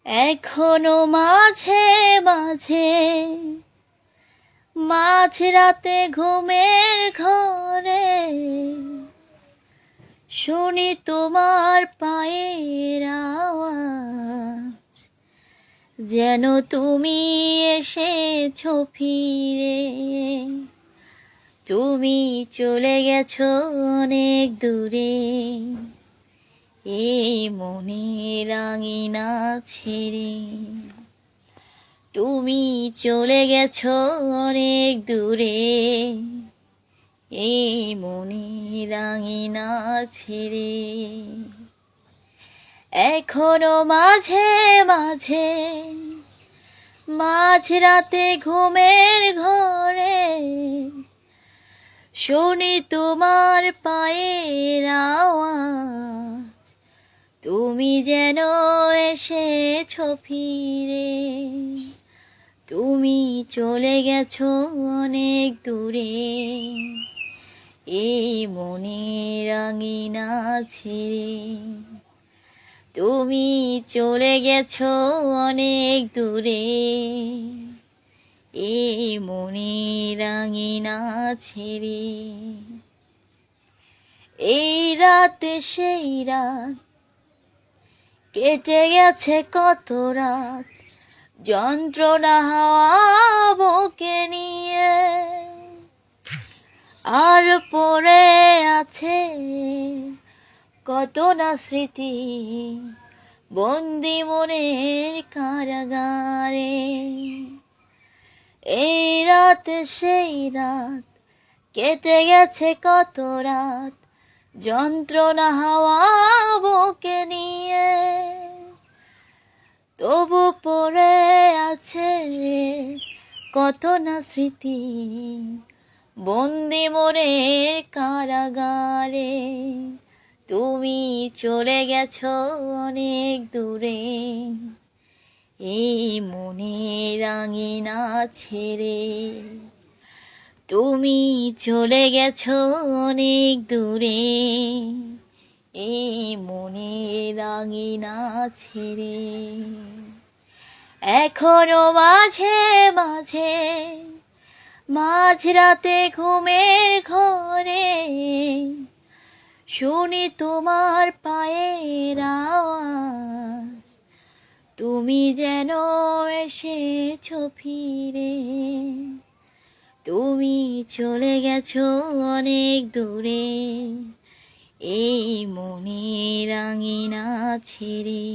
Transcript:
এখনো মাঝে মাঝে মাঝরাতে ঘুমের ঘরে শুনি তোমার পায়ের আওয়াজ, যেন তুমি এসেছো ফিরে। তুমি চলে গেছো অনেক দূরে, এই মনের আঙিনা ছেড়ে। তুমি চলে গেছো অনেক দূরে, এই মনের আঙিনা ছেড়ে। এখনো মাঝে মাঝে মাঝরাতে ঘুমের ঘরে শুনি তোমার পায়ের আওয়াজ, তুমি যেন এসেছো ফিরে। তুমি চলে গেছো অনেক দূরে, এই মনের আঙিনা ছেড়ে। তুমি চলে গেছো অনেক দূরে, এই মনের আঙিনা ছেড়ে। এই রাত সেই রাত কেটে গেছে কত রাত, যন্ত্রণা হাওয়া বুকে নিয়ে। আর পড়ে আছে কত না স্মৃতি, বন্দি মনের কারাগারে। এই রাত সেই রাত কেটে গেছে কত রাত, যন্ত্রণা হাওয়া বুকে নিয়ে। তবু পড়ে আছে কত না স্মৃতি, বন্দি মনের কারাগারে। তুমি চলে গেছো অনেক দূরে, এই মনের আঙিনা ছেড়ে। তুমি চলে গেছো অনেক দূরে, এই মনের আঙিনা ছেড়ে। এখনো মাঝে মাঝে মাঝরাতে ঘুমের ঘরে শুনি তোমার পায়ের আওয়াজ, তুমি যেন এসেছো ফিরে। তুমি চলে গেছো অনেক দূরে, এই মনের আঙিনা ছেড়ে।